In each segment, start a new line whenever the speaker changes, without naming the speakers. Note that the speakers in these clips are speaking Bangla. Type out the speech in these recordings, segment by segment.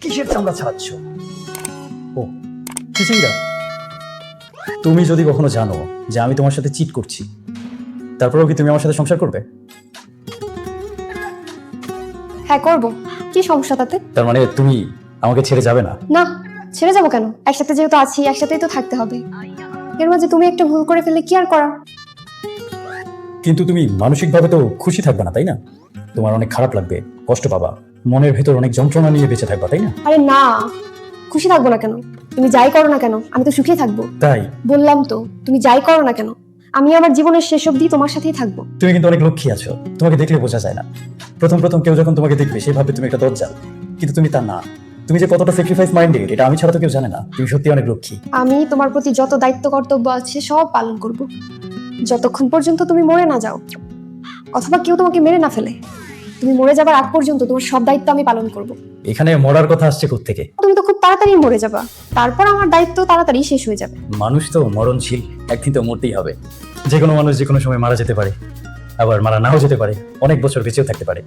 কিসের চামড়া ছাড়াচ্ছ? ও চিচিঙ্গা, তুমি যদি কখনো জানো যে আমি তোমার সাথে চিট করছি, তারপরেও কি তুমি আমার সাথে সংসার করবে?
হ্যাঁ করব, কি সমস্যা তাতে?
তার মানে তুমি আমাকে ছেড়ে যাবে না?
না, ছেড়ে যাবো কেন? একসাথে যেহেতু আছি, একসাথেই তো থাকতে হবে। এর মাঝে তুমি একটা ভুল করে ফেললে কি আর করার?
কিন্তু তুমি মানসিকভাবে তো খুশি থাকবে না, তাই না? তোমার অনেক খারাপ লাগবে, কষ্ট পাবা, মনের ভেতর অনেক যন্ত্রণা নিয়ে বেঁচে থাকবা, তাই না?
আরে না, খুশি থাকবো না কেন? তুমি যাই করো না কেন, আমি তো সুখী থাকবো।
তাই?
বললাম তো, তুমি যাই করো না কেন, আমি আমার জীবনের শেষ অবধি তোমার সাথেই থাকবো।
তুমি কিন্তু অনেক লক্ষ্মী আছো, তোমাকে দেখলে বোঝা যায় না। প্রথম প্রথম কেউ যখন তোমাকে দেখবে সেভাবে তুমি একটা দজ্জাল, কিন্তু তুমি তা না। তুমি যে কতটা স্যাক্রিফাইস মাইন্ডেড এটা আমি ছাড়া তো কেউ জানে না। তুমি সত্যি অনেক লক্ষ্মী।
আমি তোমার প্রতি যত দায়িত্ব কর্তব্য আছে সব পালন করব, যতক্ষণ পর্যন্ত তুমি মরে না যাও, অথবা কেউ তোমাকে মেরে না ফেলে। তুমি মরে যাবার আগ পর্যন্ত তোমার সব দায়িত্ব আমি পালন করব।
এখানে মরার কথা আসছে কোত্থেকে?
তুমি তো খুব তাড়াতাড়ি মরে যাবা, তারপর আমার দায়িত্ব তাড়াতাড়ি শেষ হয়ে যাবে।
মানুষ তো মরণশীল, একদিন তো মরতেই হবে। যে কোনো মানুষ যে কোনো সময় মারা যেতে পারে, আবার মারা নাও যেতে পারে, অনেক বছর বেঁচেও থাকতে পারে।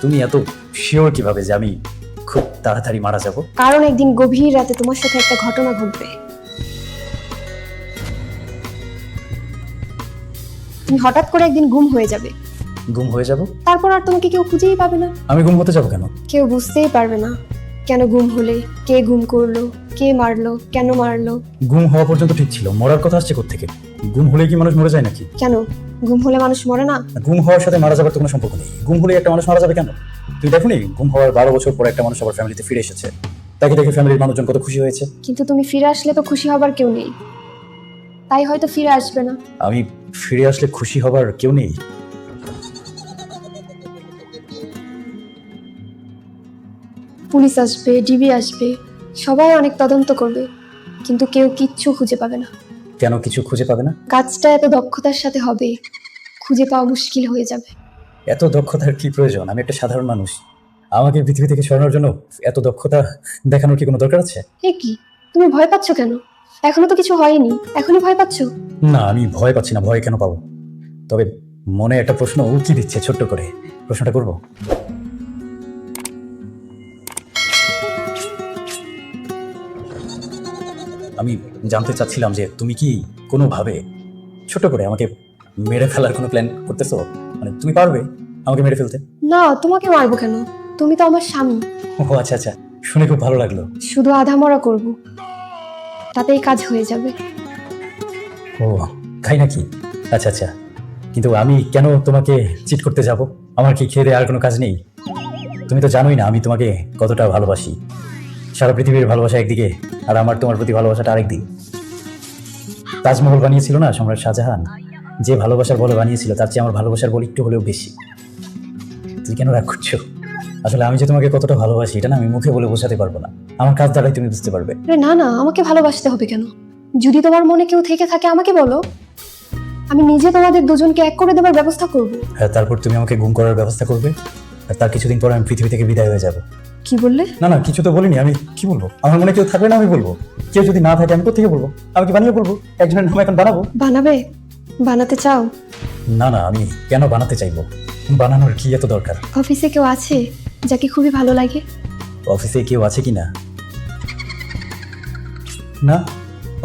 তুমি এত শিওর কিভাবে যে আমি খুব তাড়াতাড়ি মারা যাব?
কারণ একদিন গভীর রাতে তোমার সাথে একটা ঘটনা ঘটবে। তুমি হঠাৎ করে একদিন গুম হয়ে যাবে,
গুম হয়ে যাব?
তারপর আর তোমাকে কেউ খুঁজেই পাবে না।
আমি গুম হতে যাব কেন?
কেউ বুঝতেই পারবে না কেন গুম হলে, কে গুম করলো, কে মারলো, কেন মারলো।
গুম হওয়া পর্যন্ত ঠিক ছিল, মরার কথা আসছে কোত্থেকে? গুম হলে কি মানুষ মরে যায় নাকি?
কেন গুম হলে মানুষ মরে না?
গুম হওয়ার সাথে মারা যাবার তো কোনো সম্পর্ক নেই। গুম হলে একটা মানুষ মারা যাবে কেন? তুই দেখোনি গুম হওয়ার 12 বছর পর একটা মানুষ আবার ফ্যামিলিতে ফিরে এসেছে, তাকে দেখে ফ্যামিলির মানুষজন কত খুশি হয়েছে।
কিন্তু তুমি ফিরে আসলে তো খুশি হবার কেউ নেই, তাই হয়তো ফিরে আসবে না।
আমি ফিরে আসলে খুশি হবার কেউ নেই?
পুলিশ আসবে, ডিবি আসবে, সবাই অনেক তদন্ত করবে, কিন্তু কেউ কিচ্ছু খুঁজে পাবে না।
কেন কিছু খুঁজে পাবে না?
কাজটা এত দক্ষতার সাথে হবে, খুঁজে পাওয়া মুশকিল হয়ে যাবে।
এত দক্ষতার কি প্রয়োজন? আমি একটা সাধারণ মানুষ, আমাকে পৃথিবী থেকে সরানোর জন্য এত দক্ষতা দেখানোর কি কোনো দরকার আছে?
এ কি, তুমি ভয় পাচ্ছ কেন? এখনো তো কিছু হয়নি, এখনই ভয় পাচ্ছ?
না, আমি ভয় পাচ্ছি না। ভয় কেন পাবো? তবে মনে একটা প্রশ্ন উকি দিচ্ছে ছোট্ট করে, প্রশ্নটা করব? আমি জানতে চাচ্ছিলাম যে তুমি কি কোনোভাবে ছোট করে আমাকে মেরে ফেলার কোনো প্ল্যান করতেছো? মানে তুমি পারবে আমাকে মেরে ফেলতে?
না, তোমাকে মারবো কেন? তুমি তো আমার স্বামী।
ও আচ্ছা আচ্ছা, শুনে খুব ভালো লাগলো।
শুধু আধামরা করব, তাতেই কাজ হয়ে যাবে।
ও তাই নাকি? আচ্ছা আচ্ছা, কিন্তু আমি কেন তোমাকে চিট করতে যাব? আমার কি খেয়ে দেয়ে আর কোনো কাজ নেই? তুমি তো জানোই না আমি তোমাকে কতটা ভালোবাসি। সারা পৃথিবীর ভালোবাসা একদিকে, আর আমার তোমার প্রতি ভালোবাসাটা আরেকদিকে। তাজমহল বানিয়েছিল না সম্রাট শাহজাহান, যে ভালোবাসার বলে বানিয়েছিল তার চেয়ে আমার ভালোবাসার বল একটু হলেও বেশি। তুই কেন রাগ করছো? আসলে আমি যে তোমাকে কতটা ভালোবাসি এটা না আমি মুখে বলে বোঝাতে পারবো না, আমার কাজ দ্বারাই তুমি বুঝতে পারবে।
আরে না না, আমাকে ভালোবাসতে হবে কেন? যদি তোমার মনে কেউ থেকে থাকে আমাকে বলো, আমি নিজে তোমাদের দুজনকে এক করে দেবার ব্যবস্থা করব।
হ্যাঁ, তারপর তুমি আমাকে গুম করার ব্যবস্থা করবে, আর তার কিছুদিন পর আমি পৃথিবী থেকে বিদায় হয়ে যাব।
কি বললে?
না না, কিছু তো বলিনি। আমি কি বলবো? আমার মনে কেউ থাকবে না আমি বলবো? কেউ যদি না থাকে আমি কোথেকে বলবো? আমি কি বানিয়ে বলবো? একজনের নাম এখন বানাবো?
বানাবে? বানাতে চাও?
না না, আমি কেন বানাতে চাইবো? বানানোর কি এত দরকার?
অফিসে কেউ আছে যাকে খুবই ভালো লাগে?
অফিসে কেউ আছে কি না? না,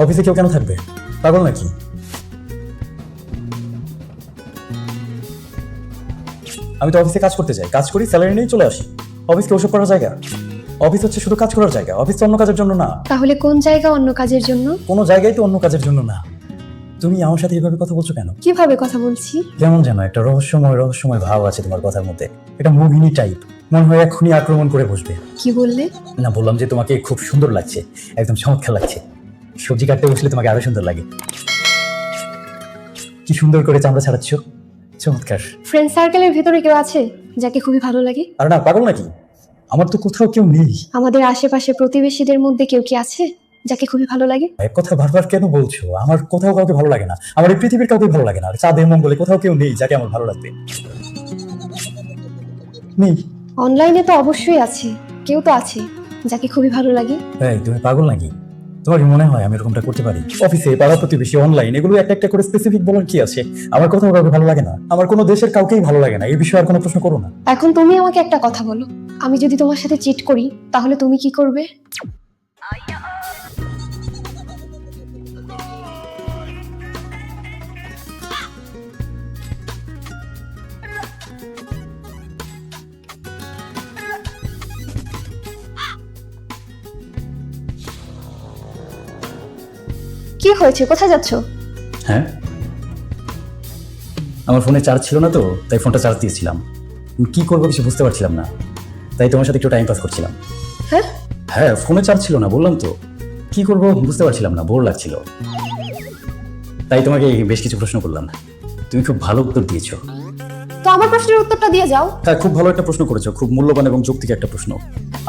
অফিসে কেউ কেন থাকবে? পাগল নাকি? আমি তো অফিসে কাজ করতে যাই, কাজ করি, স্যালারি নিয়ে চলে আসি। অফিস কি ওসব করার জায়গা? অফিস হচ্ছে শুধু কাজ করার জায়গা, অফিস তো অন্য কাজের জন্য না।
তাহলে কোন জায়গা অন্য কাজের জন্য?
কোনো জায়গায় তো অন্য কাজের জন্য না। তুমি আমার সাথে এইভাবে কথা বলছো কেন?
কিভাবে কথা বলছি?
কেমন যেন একটা রহস্যময় ভাব আছে তোমার কথার মধ্যে। এটা মোহিনী টাইপ, মনে হয় এক্ষুনি আক্রমণ করে বসবে।
কি বললে?
না, বললাম যে তোমাকে খুব সুন্দর লাগছে, একদম চমৎকার লাগছে। সবজি কাটতে বসলে তোমাকে আরো সুন্দর লাগে। কি সুন্দর করে চামড়া ছাড়াচ্ছ, চমৎকার।
ফ্রেন্ড সার্কেলের ভেতরে কেউ আছে যাকে খুবই ভালো লাগে?
আর না, পাগল নাকি? আমার তো কোথাও কেউ নেই।
আমাদের আশেপাশে প্রতিবেশীদের মধ্যে কেউ কি আছে যাকে খুবই ভালো লাগে?
এক কথা বারবার কেন বলছো? আমার কোথাও কাউকে ভালো লাগে না, আমার এই পৃথিবীর কাউকে ভালো লাগে না। আর চাঁদে মঙ্গলে কোথাও কেউ নেই যাকে আমার ভালো লাগবে? নেই।
অনলাইনে তো অবশ্যই আছে, কেউ তো আছে যাকে খুবই ভালো লাগে।
এই তুমি পাগল নাকি? তোমার কি মনে হয় আমি এরকমটা করতে পারি? অফিসে, পাড়া প্রতিবেশী, অনলাইন, এগুলো একটা একটা করে স্পেসিফিক বলার কি আছে? আমার কোথাও কাউকে ভালো লাগে না, আমার কোনো দেশের কাউকেই ভালো লাগে না, এই বিষয়ে আর কোনো প্রশ্ন করো না।
এখন তুমি আমাকে একটা কথা বলো, আমি যদি তোমার সাথে চিট করি তাহলে তুমি কি করবে? কি হয়েছে, কোথায় যাচ্ছ?
হ্যাঁ, আমার ফোনে চার্জ ছিল না তো, তাই ফোনটা চার্জ দিয়েছিলাম। কি করবো কিছু বুঝতে পারছিলাম না, তাই তোমার সাথে একটু টাইম পাস করছিলাম।
হ্যাঁ,
হ্যাঁ, ফোনে চার্জ ছিল না, বললাম তো। কি করবো বুঝতে পারছিলাম না, বোর লাগছিল, তাই তোমাকে বেশ কিছু প্রশ্ন করলাম। তুমি খুব ভালো উত্তর দিয়েছো।
তো আমার প্রশ্নের উত্তরটা দিয়ে যাও।
হ্যাঁ, খুব ভালো একটা প্রশ্ন করেছো, খুব মূল্যবান এবং যৌক্তিক একটা প্রশ্ন।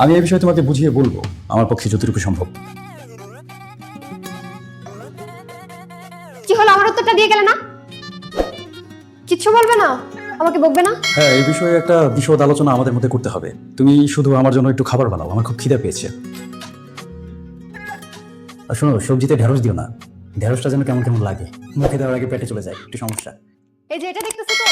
আমি এই বিষয়ে তোমাকে বুঝিয়ে বলবো আমার পক্ষে যতটুকু সম্ভব।
কি হলো, আমার উত্তরটা দিয়ে গেলে না? কিচ্ছু বলবে না, আমাকে বকবে না?
হ্যাঁ, এই বিষয়ে একটা বিশদ আলোচনা আমাদের মধ্যে করতে হবে। তুমি শুধু আমার জন্য একটু খাবার বানাও, আমার খুব খিদে পেয়েছে। আর শোনো, সবজিতে ঢেঁড়স দিও না, ঢেঁড়সটা যেন কেমন কেমন লাগে, মুখে দেওয়ার আগে পেটে চলে যায়, একটু সমস্যা।
এই যে এটা দেখতেছো তো,